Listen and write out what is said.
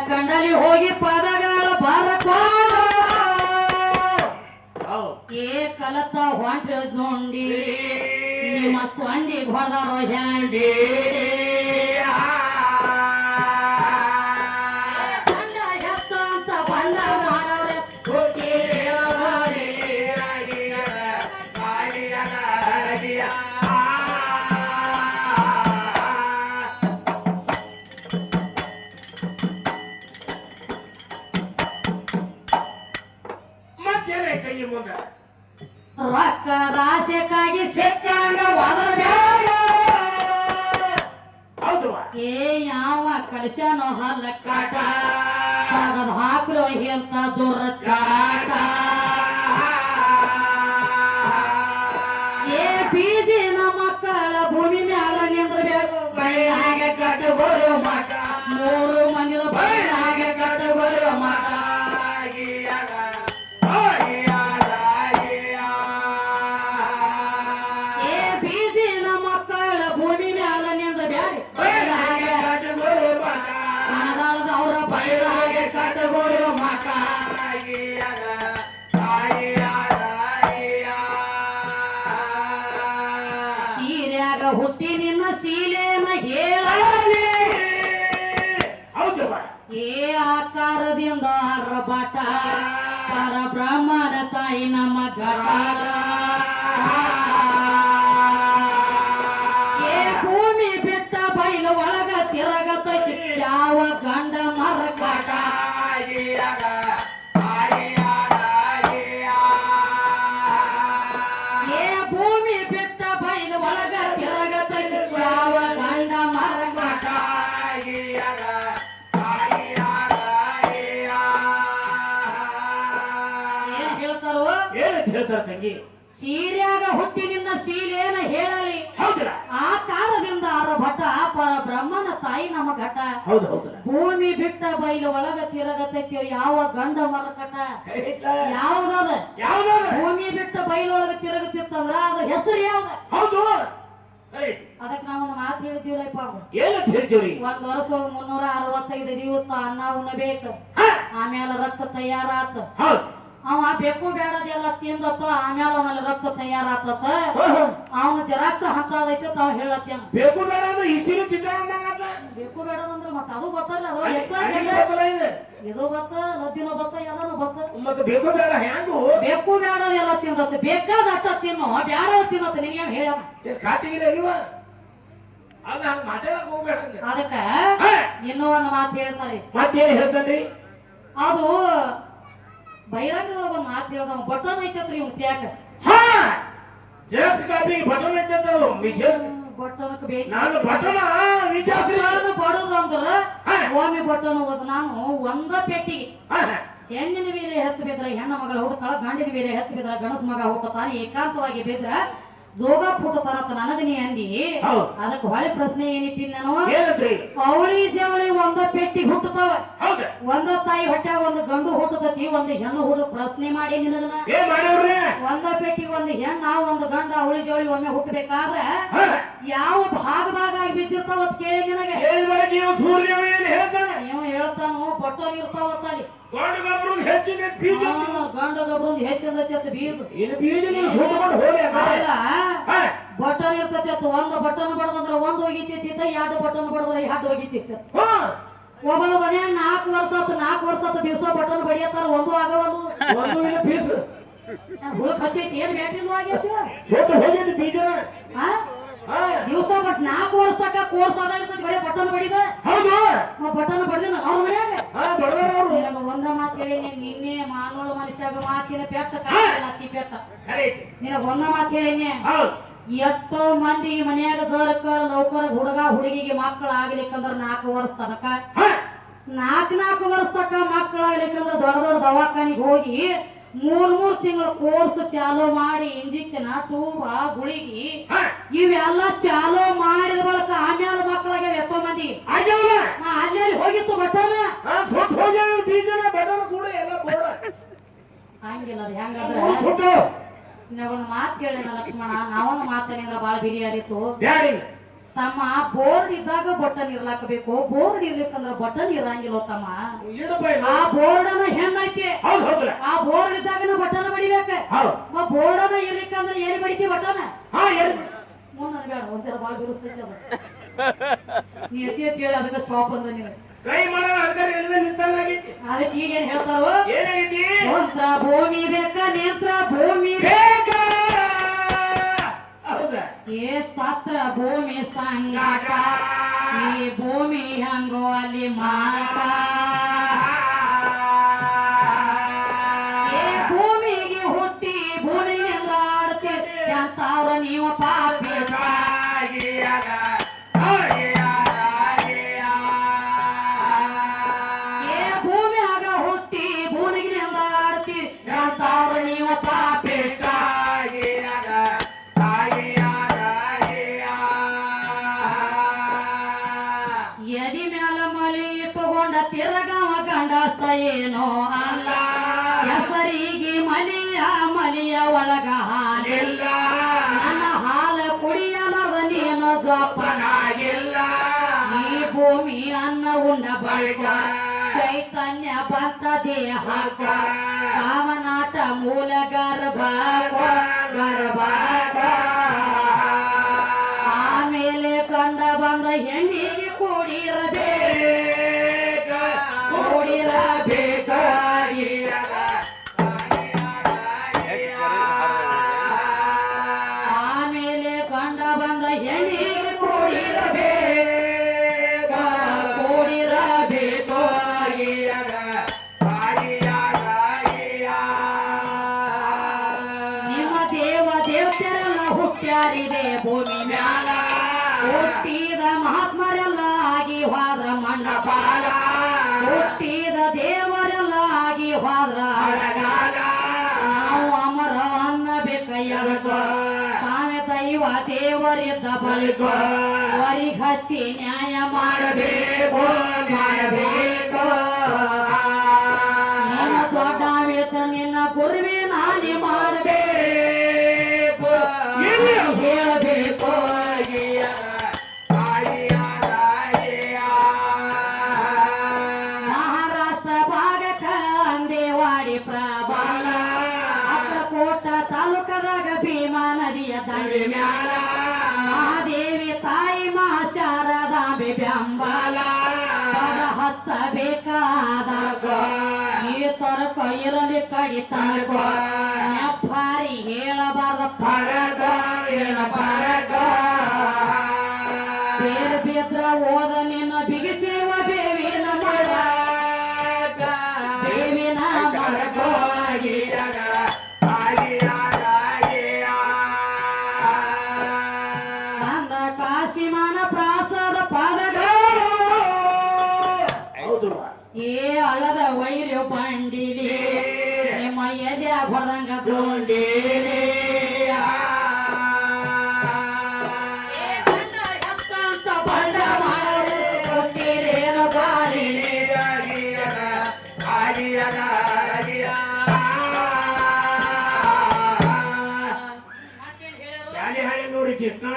ಕಂಡಲಿ ಹೋಗಿ ಪದಗಳ ಬರಕೋಣ ಏ ಕಲತ ಹೊಂಟ ಜೊಂಡಿ ನಿಮ್ಮ ಸೊಂಡಿ ಹೊಡೆದಾರೋ ಹ್ಯಾಂಡಿ ಬಂಡ ಹೆತ್ತ ಅಂತ ಬಂಡ ಮಾಡೋರೆ ರೊಕ್ಕದ ಆಸೆಕ್ಕಾಗಿ ಸಿಕ್ಕಂಗ ಏ ಯಾವ ಕಲಶನೋ ಹಲ್ಲ ಕಾಟ ತಗದ್ ಹಾಕ್ಲೋ ಎಂತ ದುರ್ಚಾಟ ಏ ಬೀಜಿನ ಮಕ್ಕಳ ಭೂಮಿ ಮ್ಯಾಲ ನಿಂದ್ರಬೇಕು ಬೈಲಾಗ ಕಟ್ಟಗೋರು ಮಠ ಮೂರು ಮಂದಿದ ಬೈಲಾಗ ಕಟ್ಟಗೋರು ಮಠ ಸೀರ್ಯಾಗ ಹುಟ್ಟಿ ನಿನ್ನ ಸೀಲೆನ ಹೇಳಲಿ ಏ ಆಕಾರದಿಂದ ಅರ್ಬಟ ಪರಬ್ರಹ್ಮನ ತಾಯಿ ನಮ್ಮ ಘಟ ಏ ಭೂಮಿ ಬಿಟ್ಟ ಬೈಲು ಒಳಗ ತಿರಗತೈತಿ ಯಾವ ಗಂಡ ಮರಕಟ ಏ ಭೂಮಿ ಬಿಟ್ಟ ಬೈಲು ಒಳಗ ತಿರಗತೈತಿ ಯಾವ ಗಂಡ ಮರಕಟ ಏನ್ ಹೇಳ್ತಾರೋ ಹೇಳ್ತಾರ ತಂಗಿ ಸೀರ್ಯಾಗ ಹುಟ್ಟಿನಿಂದ ಸೀಲೇನ ಹೇಳಲಿ ಆ ಕಾಲದಿಂದ ಅರಭಟ ಪರಬ್ರಹ್ಮನ ತಾಯಿ ನಮ್ಮ ಘಟ ಭೂಮಿ ಬಿಟ್ಟ ಬೈಲು ಒಳಗ ತಿರಗತೈತಿ ಯಾವ ಗಂಡ ಮರಕಟ ಯಾವ್ದದ ಭೂಮಿ ಬಿಟ್ಟ ಬೈಲೊಳಗ ತಿರುಗುತ್ತಿತ್ತಂದ್ರ ಅದ ಹೆಸರು ಯಾವ್ದ ಅದಕ್ಕೆ ನಾವೊಂದು ಮಾತು ಹೇಳ್ತೀವಲ್ಲಪ್ಪ ಒಂದ್ ವರ್ಷ 365 ದಿವಸ ಅನ್ನ ಉಣ್ಣಬೇಕು ಆಮೇಲೆ ರಕ್ತ ತಯಾರಾತ ಅವ ಬೇಕು ಬೇಡದೆಲ್ಲ ತಿಂದತ್ತ ಆಮೇಲೆ ಅವನಲ್ಲಿ ರಕ್ತ ತಯಾರಾತತ್ತ ಅವನ ಜರಾಕ್ಸ ಹಂತದೈತೆ ತಾವ್ ಹೇಳತ್ತೇನ ಬೇಕು ಬೇಡ ಅಂದ್ರೆ ಇಸಿರು ಬೇಕು ಬೇಡದಂದ್ರ ಮತ್ತ ಅದು ಗೊತ್ತಲ್ಲ ಇದು ಗೊತ್ತ ಲದ್ದಿನೋ ಗೊತ್ತ ಎಲ್ಲಾನು ಗೊತ್ತ ಮತ್ತೆ ಬೇಕು ಬೇಡ ಹೆಂಗು ಬೇಕು ಬೇಡ ಎಲ್ಲ ತಿಂದತ್ತ ಬೇಕಾದ ಅಟ್ಟ ತಿನ್ನೋ ಬ್ಯಾಡ ತಿನ್ನತ್ತ ನೀವೇನ್ ಹೇಳ ಖಾತಿಗಿಲ್ಲ ಇಲ್ವ ಅದ ಹಂಗ ಮಾತಾಡಕ್ ಹೋಗ್ಬೇಡ ಅದಕ್ಕ ಇನ್ನೂ ಒಂದು ಮಾತು ಹೇಳ್ತಾರೆ ಮತ್ತೇನ್ ಹೇಳ್ತಾನ್ರಿ ಅದು ಬೈರಾಗದೊಳಗ ಒಂದು ಮಾತು ಹೇಳ್ದ ಬಟನ್ ಐತತ್ರಿ ಇವ್ ತ್ಯಾಕ ಬಟನ್ ಐತಂದ್ರು ಬಟನ್ಕ್ ಬೇಕು ನಾನು ಬಟನ ಬಡದು ಅಂದ್ರ ಒಮ್ಮೆ ಬಟನ್ ನಾನು ಒಂದ ಪೆಟ್ಟಿಗೆ ಹೆಣ್ಣಿನ ಬೇರೆ ಹೆಚ್ಚು ಬಿದ್ರ ಹೆಣ್ಣ ಮಗಳ ಹುಡುಕಾಳ ಗಂಡಿನ ಬೇರೆ ಹೆಚ್ಚು ಬಿದ್ರ ಗಣಸ ಮಗ ಹುಟ್ಟತಾನೆ ಏಕಾಂತವಾಗಿ ಬಿದ್ರ ಜೋಗ ಪುಟ್ಟತಾನ ನನಗನಿ ಅಂದಿ ಅದಕ್ಕೆ ಹೊಳೆ ಪ್ರಶ್ನೆ ಏನಿಟ್ಟಿನಿ ನಾನು ಅವಳಿ ಜವಳಿ ಒಂದ ಪೆಟ್ಟಿಗೆ ಹುಟ್ಟತಾವ ಒಂದ ತಾಯಿ ಹೊಟ್ಯಾಗ ಒಂದು ಗಂಡು ಹುಟ್ಟತತಿ ಒಂದು ಹೆಣ್ಣು ಹುಡುಗ ಪ್ರಶ್ನೆ ಮಾಡಿ ನಿನಗನ ಒಂದ ಪೆಟ್ಟಿಗೆ ಒಂದು ಹೆಣ್ಣ ಒಂದು ಗಂಡ ಅವಳಿ ಜವಳಿ ಒಮ್ಮೆ ಹುಟ್ಟಬೇಕಾದ್ರ ಯಾವ ಭಾಗ ಆಗಿ ಬಿದ್ದಿರ್ತಾವ ಅಂತ ಕೇಳಿ ನಿನಗೆ ನೀವು ಹೇಳ್ತಾನು ಬಟ್ಟೋರ್ ಇರ್ತಾವತ್ತಲ್ಲಿ ಗಂಡ ಗಬ್ರು ಹೆಚ್ಚಿಂದ ಬೀಜ ಬಟನ್ ಇರ್ತೈತಿ ಒಂದು ಬಟನ್ ಬಡದಂದ್ರ ಒಂದು ಹೋಗಿತೈತಿ ಎರಡು ಬಟನ್ ಬಡದ್ರ ಎರಡು ಹೋಗಿತೈತಿ ಒಬ್ಬ ಮನ್ಯಾಗ 4 ವರ್ಷ ದಿವಸ ಬಟನ್ ಬಡಿಯತ್ತಾರ ಒಂದು ಆಗವಲ್ಲ ಹುಡುಕ್ ಹತ್ತೈತಿ ಏನ್ ಬ್ಯಾಟಿಲ್ವ ಆಗೈತಿ ದಿವಸ ಬಟ್ 4 ವರ್ಷ ತಕ್ಕ ಕೋರ್ಸ್ ಆದಾಗಿರ್ತೈತಿ ಬರೀ ಬಟನ್ ಬಡಿದ ಬಟನ್ ಬಡ್ದಿನ ಅವ್ರ ಮನ್ಯಾಗ ಒಂದ ಮಾತು ಹೇಳಿ ನಿನ್ನೆ ಮಾನವಳ ಮನುಷ್ಯಾಗ ಮಾತಿನ ಪೆಟ್ಟ ಅತಿ ಪೆಟ್ಟ ನಿನಗ ಒಂದ ಮಾತು ಹೇಳಿನಿ ಎಷ್ಟೋ ಮಂದಿ ಮನ್ಯಾಗ ಜರಕ ಲೌಕರ ಹುಡುಗ ಹುಡುಗಿಗೆ ಮಕ್ಕಳು ಆಗ್ಲಿಕ್ಕಂದ್ರ 4 ವರ್ಷ ತನಕ 4 ವರ್ಷ ತನಕ ಮಕ್ಕಳು ಆಗ್ಲಿಕ್ಕಂದ್ರ ದೊಡ್ಡ ದವಾಖಾನಿಗೆ ಹೋಗಿ 3 ತಿಂಗಳ ಕೋರ್ಸ್ ಚಾಲೂ ಮಾಡಿ ಇಂಜೆಕ್ಷನ್ ಟೂಬ ಗುಳಿಗಿ ಇವೆಲ್ಲ ಚಾಲೂ ಮಾಡಿದ ಬಳಕ ಆಮೇಲೆ ಮಕ್ಕಳಾಗ್ಯಾವ ಎಷ್ಟೋ ಮಂದಿ ಅಲ್ಲಿ ಹೋಗಿತ್ತು ಬಟನ್ ಹಂಗಿಲ್ಲ ಹೆಂಗಂದ್ರ ಒಂದು ಮಾತು ಕೇಳಿನ ಲಕ್ಷ್ಮಣ ನಾವೊಂದು ಮಾತೇನಿಂದ್ರ ಬಾಳ ಬಿರಿಯಾರಿತ್ತು ತಮ್ಮ ಬೋರ್ಡ್ ಇದ್ದಾಗ ಬಟನ್ ಇರ್ಲಾಕಬೇಕು, ಬೋರ್ಡ್ ಇರ್ಲಿಕ್ಕಂದ್ರ ಬಟನ್ ಇರಂಗಿಲ್ಲ ತಮ್ಮ. ಆ ಬೋರ್ಡ್ ಅನ್ನ ಹೆಂಗೈತಿ, ಆ ಬೋರ್ಡ್ ಇದ್ದಾಗ ಬಟನ್ ಬಡಿಬೇಕ. ಬೋರ್ಡ್ ಅನ್ನ ಇರ್ಲಿಕ್ಕಂದ್ರ ಏನ್ ಬಡಿತಿ ಬಟನ್? ಮುಂದೆ ಬೇಡ, ಒಂದ್ಸಲ ಬಾಳ ಬಿರುಸ್ತೈತಿ ಅದು. ನೀ ಎತ್ತಿ ಎತ್ತಿ ಹೇಳಿ ಅದಕ್ಕೆ ಸ್ಟಾಪ್ ಅಂದ ನೀವು. ಅದಕ್ಕೆ ಈಗೇನ್ ಹೇಳ್ತಾರೋ, ಯಂತ್ರ ಭೂಮಿ ಬೇಕ, ನಿಂತ್ರ ಭೂಮಿ ಬೇಕ, ಏ ಸತ್ರ ಭೂಮಿ ಸಂಗಾಟ, ಈ ಭೂಮಿ ಹಂಗೋ ಅಲ್ಲಿ ಮಾಟ. ಏ ಭೂಮಿಗೆ ಹುಟ್ಟಿ ಭೂಮಿಯಿಂದ ಆಡ್ತಿ ಎಂತವ್ರ ನೀವು ಪಾಪಿ. ಏ ಭೂಮಿಯಾಗ ಹುಟ್ಟಿ ಭೂಮಿಗಿನಿಂದ ಆಡ್ತಿ ಎಂತವ್ರ ನೀವು ಪಾಪಿ. ಎದಿ ಮ್ಯಾಲ ಮಲಿ ಇಟ್ಟುಕೊಂಡ ತಿರಗವ ಗಂಡಸ ಏನೋ ಅಲ್ಲ, ಹೆಸರಿಗೆ ಮಲಿಯ ಒಳಗ ಹಾಲಿಲ್ಲ, ನನ್ನ ಹಾಲ ಕುಡಿಯಲದ ನೀನು ಜೋಪನಾಗಿಲ್ಲ. ಈ ಭೂಮಿ ಅನ್ನ ಉಂಡ ಬಳಿಕ ಚೈತನ್ಯ ಬಂತ ದೇಹಕ್ಕ, ಕಾಮನಾಟ ಮೂಲ ಗರ್ಭ ಆಮೇಲೆ ಕಂಡ ಬಂದ ಹೆಣ್ಣಿಗೆ ಕೂಡಿರಬೇಕ, ಆಮೇಲೆ ಕಂಡ ಬಂದ ಹೆಣ್ಣಿಗೆ ಕೂಡಿರಬೇಕು. ನಿಮ್ಮ ದೇವತೆಯರೆಲ್ಲ ಹುಟ್ಟ್ಯಾರಿದೆ ಭೂಮಿ ಮ್ಯಾಲ, ಹುಟ್ಟಿದ ಮಹಾತ್ಮರೆಲ್ಲ ಆಗಿ ಹೋದ್ರ ಮಂಡಪಾಲ, ಹುಟ್ಟಿದ ದೇವರೆಲ್ಲ ಆಗಿ ಹೋದ್ರ ಅಳಗಾಲ. ನಾವು ಅಮರ ಅನ್ನಬೇಕ ಎಳಗ, ತಾವೇ ದೈವ ದೇವರಿದ್ದ ಬಳಿಕ ವರಿಗೆ ಹಚ್ಚಿ ನ್ಯಾಯ ಮಾಡಬೇಕು. ನಿನ್ನ ದೊಡ್ಡ ವೇತ ನಿನ್ನ ಗುರುವೆ ನಾಡಿ ಮಾಡಬೇಕು, ಹೇಳಬೇಕು. ಮಹಾರಾಷ್ಟ್ರ ಭಾಗಕ್ಕ ಅಂದೇವಾಡಿ ಪ್ರಬಲ, ಅಕ್ಕಕೋಟ ತಾಲೂಕದಾಗ ಭೀಮಾ ನದಿಯ ದಂಡಿ ಮ್ಯಾಲ, ಮಹಾದೇವಿ ತಾಯಿ ಮಾ ಶಾರದಾಂಬೆ ಬೆಂಬಲ. ಪದ ಹಚ್ಚಬೇಕಾದ ಈ ತೊರಕ ಇರಲಿ ಕಡಿತನಕ, ನೆಪ್ಪಾರಿ ಹೇಳಬಾರ್ದ ಪರಗ ಪರಗ. ಬೇರೆ ಬಿದ್ರ ಓದ ನಿನ್ನ ಬಿಗಿತೇವ ಬೇವಿನ ಮರ, ಬೇವಿನ ಮರಗ. ಕಂದ ಕಾಶಿಮಾನ ಪ್ರಾಸದ ಪದಗಳು, ಏ ಅಳದ ವೈರ್ಯ ಬಂಡಿಲಿ ನಿಮ್ಮ ಎದೆ ಹೊರದಂಗ ಗೊಂಡಿಲಿ. ಅಂತ ಬಂಡ ಮಾಡಲು ಕೊಟ್ಟಿರೇನು ಗಾಳಿ.